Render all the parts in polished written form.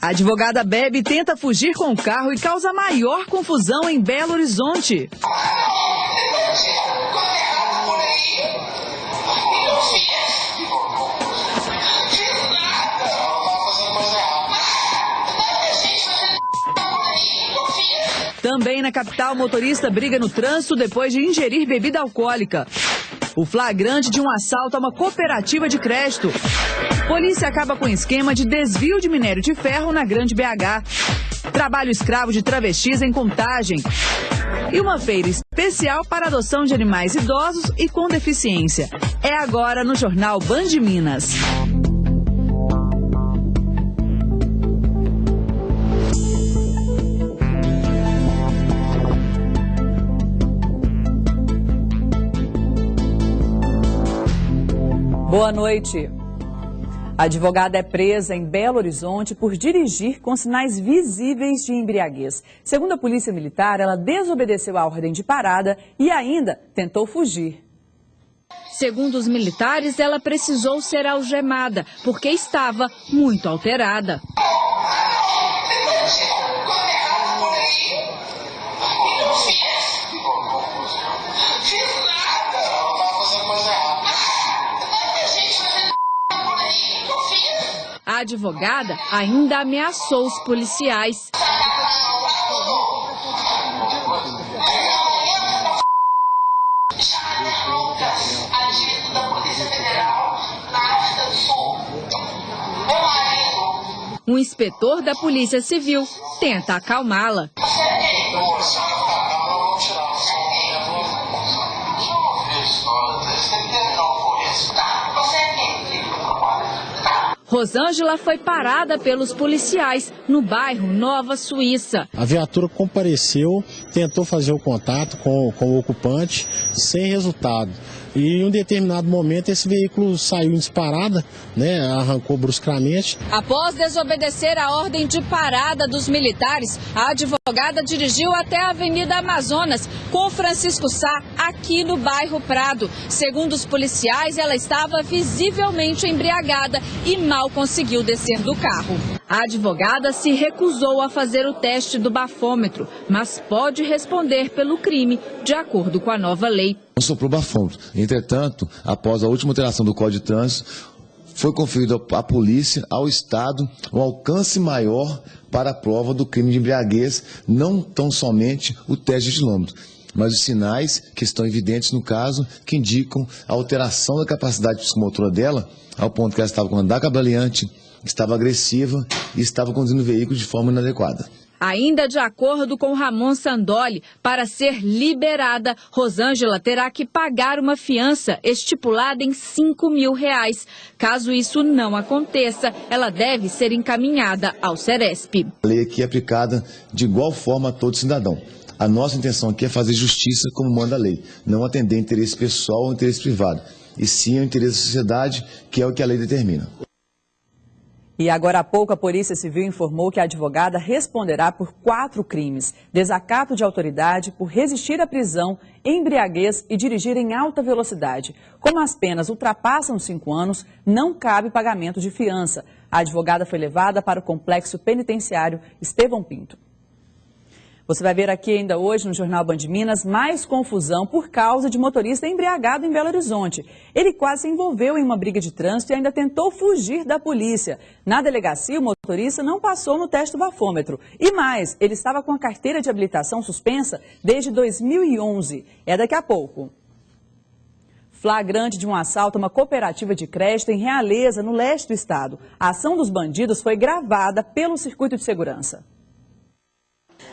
A advogada bebe e tenta fugir com o carro e causa maior confusão em Belo Horizonte. Também na capital, motorista briga no trânsito depois de ingerir bebida alcoólica. O flagrante de um assalto a uma cooperativa de crédito. Polícia acaba com esquema de desvio de minério de ferro na Grande BH. Trabalho escravo de travestis em Contagem. E uma feira especial para adoção de animais idosos e com deficiência. É agora no Jornal Band Minas. Boa noite. A advogada é presa em Belo Horizonte por dirigir com sinais visíveis de embriaguez. Segundo a Polícia Militar, ela desobedeceu a ordem de parada e ainda tentou fugir. Segundo os militares, ela precisou ser algemada porque estava muito alterada. A advogada ainda ameaçou os policiais. Um inspetor da Polícia Civil tenta acalmá-la. Rosângela foi parada pelos policiais no bairro Nova Suíça. A viatura compareceu, tentou fazer o contato com o ocupante, sem resultado. E em um determinado momento esse veículo saiu em disparada, arrancou bruscamente. Após desobedecer a ordem de parada dos militares, a advogada dirigiu até a Avenida Amazonas com Francisco Sá, aqui no bairro Prado. Segundo os policiais, ela estava visivelmente embriagada e mal conseguiu descer do carro. A advogada se recusou a fazer o teste do bafômetro, mas pode responder pelo crime, de acordo com a nova lei. Não soprou bafômetro. Entretanto, após a última alteração do Código de Trânsito, foi conferido à polícia, ao Estado, um alcance maior para a prova do crime de embriaguez, não tão somente o teste de quilômetro, mas os sinais que estão evidentes no caso, que indicam a alteração da capacidade psicomotora dela, ao ponto que ela estava com andar cabaleante, estava agressiva e estava conduzindo o veículo de forma inadequada. Ainda de acordo com Ramon Sandoli, para ser liberada, Rosângela terá que pagar uma fiança estipulada em R$5.000. Caso isso não aconteça, ela deve ser encaminhada ao Ceresp. A lei aqui é aplicada de igual forma a todo cidadão. A nossa intenção aqui é fazer justiça como manda a lei, não atender interesse pessoal ou interesse privado, e sim o interesse da sociedade, que é o que a lei determina. E agora há pouco a Polícia Civil informou que a advogada responderá por 4 crimes: desacato de autoridade, por resistir à prisão, embriaguez e dirigir em alta velocidade. Como as penas ultrapassam 5 anos, não cabe pagamento de fiança. A advogada foi levada para o complexo penitenciário Estevão Pinto. Você vai ver aqui ainda hoje no Jornal Band Minas mais confusão por causa de motorista embriagado em Belo Horizonte. Ele quase se envolveu em uma briga de trânsito e ainda tentou fugir da polícia. Na delegacia, o motorista não passou no teste do bafômetro. E mais, ele estava com a carteira de habilitação suspensa desde 2011. É daqui a pouco. Flagrante de um assalto a uma cooperativa de crédito em Realeza, no leste do estado. A ação dos bandidos foi gravada pelo circuito de segurança.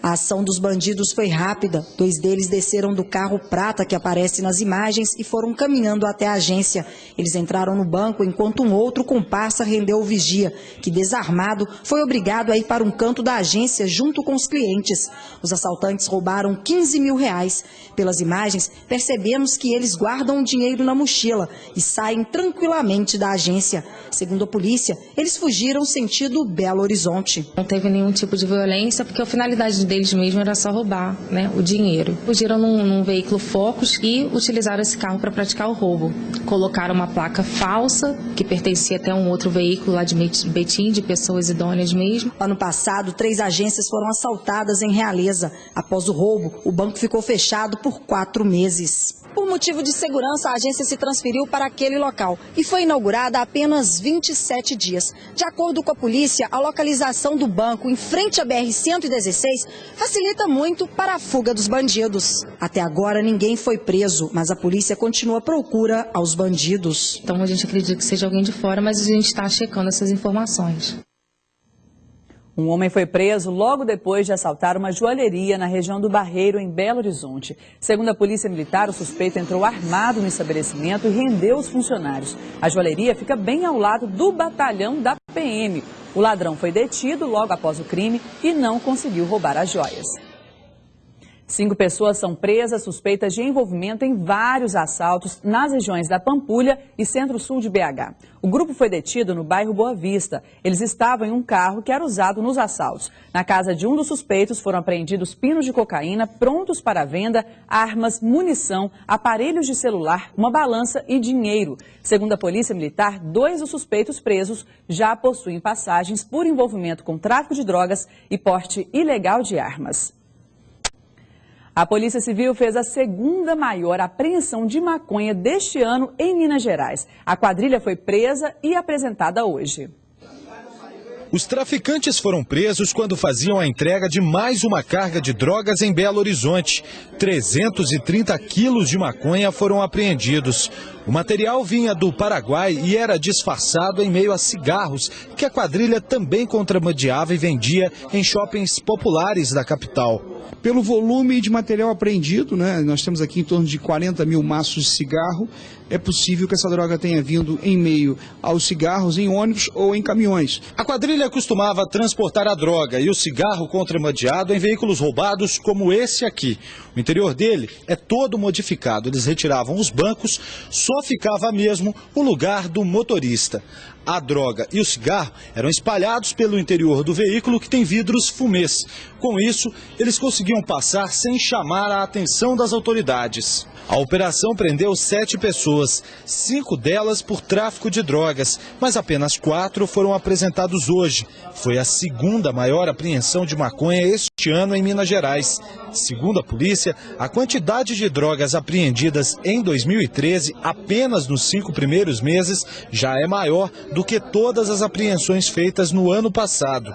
A ação dos bandidos foi rápida. 2 deles desceram do carro prata que aparece nas imagens e foram caminhando até a agência. Eles entraram no banco enquanto um outro comparsa rendeu o vigia, que desarmado foi obrigado a ir para um canto da agência junto com os clientes. Os assaltantes roubaram R$15.000. Pelas imagens, percebemos que eles guardam o dinheiro na mochila e saem tranquilamente da agência. Segundo a polícia, eles fugiram sentido Belo Horizonte. Não teve nenhum tipo de violência, porque a finalidade deles mesmo era só roubar, né, o dinheiro. Fugiram num veículo Focus e utilizaram esse carro para praticar o roubo. Colocaram uma placa falsa, que pertencia até a um outro veículo lá de Betim, de pessoas idôneas mesmo. Ano passado, 3 agências foram assaltadas em Realeza. Após o roubo, o banco ficou fechado por 4 meses. Por motivo de segurança, a agência se transferiu para aquele local e foi inaugurada há apenas 27 dias. De acordo com a polícia, a localização do banco em frente à BR-116 facilita muito para a fuga dos bandidos. Até agora, ninguém foi preso, mas a polícia continua à procura aos bandidos. Então a gente acredita que seja alguém de fora, mas a gente está checando essas informações. Um homem foi preso logo depois de assaltar uma joalheria na região do Barreiro, em Belo Horizonte. Segundo a Polícia Militar, o suspeito entrou armado no estabelecimento e rendeu os funcionários. A joalheria fica bem ao lado do batalhão da PM. O ladrão foi detido logo após o crime e não conseguiu roubar as joias. 5 pessoas são presas suspeitas de envolvimento em vários assaltos nas regiões da Pampulha e Centro-Sul de BH. O grupo foi detido no bairro Boa Vista. Eles estavam em um carro que era usado nos assaltos. Na casa de um dos suspeitos foram apreendidos pinos de cocaína prontos para venda, armas, munição, aparelhos de celular, uma balança e dinheiro. Segundo a Polícia Militar, 2 dos suspeitos presos já possuem passagens por envolvimento com tráfico de drogas e porte ilegal de armas. A Polícia Civil fez a 2ª maior apreensão de maconha deste ano em Minas Gerais. A quadrilha foi presa e apresentada hoje. Os traficantes foram presos quando faziam a entrega de mais uma carga de drogas em Belo Horizonte. 330 quilos de maconha foram apreendidos. O material vinha do Paraguai e era disfarçado em meio a cigarros, que a quadrilha também contrabandeava e vendia em shoppings populares da capital. Pelo volume de material apreendido, né, nós temos aqui em torno de 40 mil maços de cigarro, é possível que essa droga tenha vindo em meio aos cigarros em ônibus ou em caminhões. A quadrilha costumava transportar a droga e o cigarro contrabandeado em veículos roubados como esse aqui. O interior dele é todo modificado. Eles retiravam os bancos, só ficava mesmo o lugar do motorista. A droga e o cigarro eram espalhados pelo interior do veículo, que tem vidros fumês. Com isso, eles conseguiam passar sem chamar a atenção das autoridades. A operação prendeu 7 pessoas, 5 delas por tráfico de drogas, mas apenas 4 foram apresentados hoje. Foi a 2ª maior apreensão de maconha este ano em Minas Gerais. Segundo a polícia, a quantidade de drogas apreendidas em 2013, apenas nos 5 primeiros meses, já é maior do que todas as apreensões feitas no ano passado.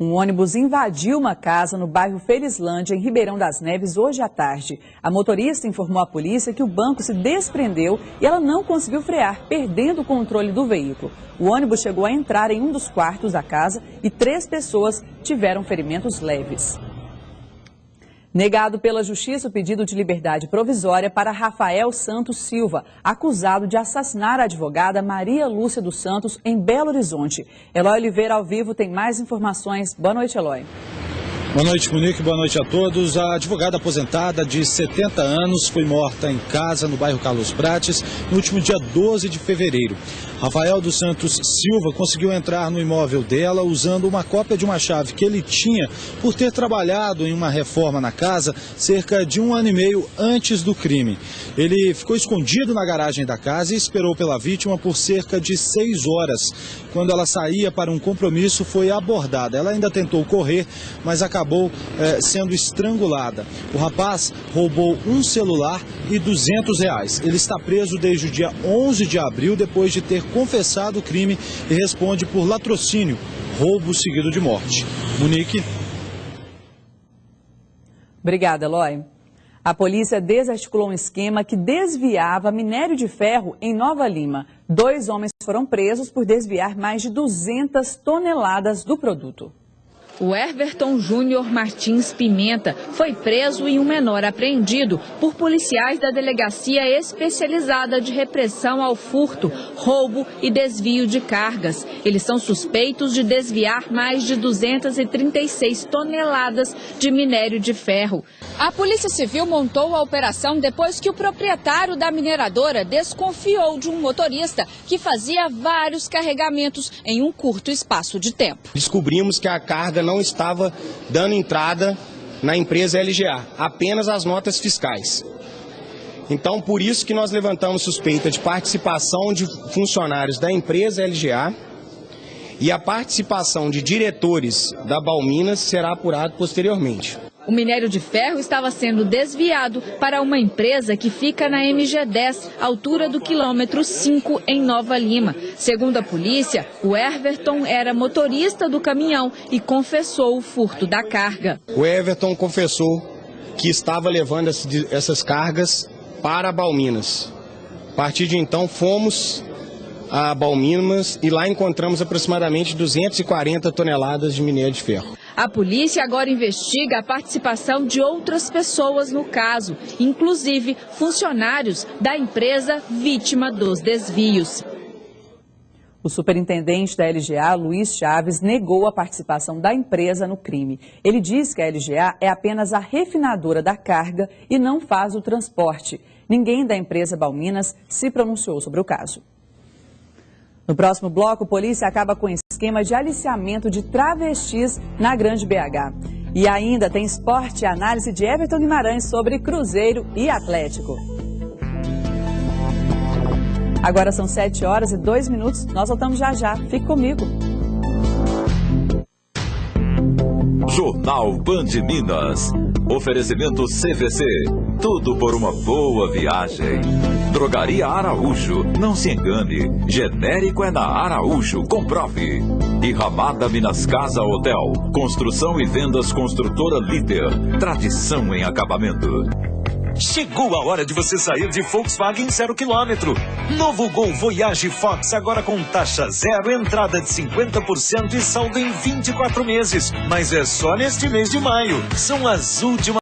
Um ônibus invadiu uma casa no bairro Felizlândia, em Ribeirão das Neves, hoje à tarde. A motorista informou à polícia que o banco se desprendeu e ela não conseguiu frear, perdendo o controle do veículo. O ônibus chegou a entrar em um dos quartos da casa e 3 pessoas tiveram ferimentos leves. Negado pela Justiça o pedido de liberdade provisória para Rafael Santos Silva, acusado de assassinar a advogada Maria Lúcia dos Santos em Belo Horizonte. Eloy Oliveira, ao vivo, tem mais informações. Boa noite, Eloy. Boa noite, Monique. Boa noite a todos. A advogada aposentada de 70 anos foi morta em casa no bairro Carlos Prates no último dia 12 de fevereiro. Rafael dos Santos Silva conseguiu entrar no imóvel dela usando uma cópia de uma chave que ele tinha por ter trabalhado em uma reforma na casa cerca de 1 ano e meio antes do crime. Ele ficou escondido na garagem da casa e esperou pela vítima por cerca de 6 horas. Quando ela saía para um compromisso, foi abordada. Ela ainda tentou correr, mas acabou sendo estrangulada. O rapaz roubou um celular e R$200. Ele está preso desde o dia 11 de abril, depois de ter confessado o crime, e responde por latrocínio, roubo seguido de morte. Monique. Obrigada, Eloy. A polícia desarticulou um esquema que desviava minério de ferro em Nova Lima. 2 homens foram presos por desviar mais de 200 toneladas do produto. O Everton Júnior Martins Pimenta foi preso e um menor apreendido por policiais da Delegacia Especializada de Repressão ao Furto, Roubo e Desvio de Cargas. Eles são suspeitos de desviar mais de 236 toneladas de minério de ferro. A Polícia Civil montou a operação depois que o proprietário da mineradora desconfiou de um motorista que fazia vários carregamentos em um curto espaço de tempo. Descobrimos que a carga não estava dando entrada na empresa LGA, apenas as notas fiscais. Então, por isso que nós levantamos suspeita de participação de funcionários da empresa LGA e a participação de diretores da Balminas será apurado posteriormente. O minério de ferro estava sendo desviado para uma empresa que fica na MG10, altura do quilômetro 5, em Nova Lima. Segundo a polícia, o Everton era motorista do caminhão e confessou o furto da carga. O Everton confessou que estava levando essas cargas para Balminas. A partir de então, fomos a Balminas e lá encontramos aproximadamente 240 toneladas de minério de ferro. A polícia agora investiga a participação de outras pessoas no caso, inclusive funcionários da empresa vítima dos desvios. O superintendente da LGA, Luiz Chaves, negou a participação da empresa no crime. Ele diz que a LGA é apenas a refinadora da carga e não faz o transporte. Ninguém da empresa Balminas se pronunciou sobre o caso. No próximo bloco, a polícia acaba com esquema de aliciamento de travestis na Grande BH. E ainda tem esporte e análise de Everton Guimarães sobre Cruzeiro e Atlético. Agora são 7h02, nós voltamos já já. Fique comigo. Jornal Band Minas. Oferecimento CVC. Tudo por uma boa viagem. Drogaria Araújo. Não se engane. Genérico é na Araújo. Comprove. E Ramada Minas Casa Hotel. Construção e vendas construtora líder. Tradição em acabamento. Chegou a hora de você sair de Volkswagen 0 km. Novo Gol Voyage Fox agora com taxa zero, entrada de 50% e saldo em 24 meses. Mas é só neste mês de maio. São as últimas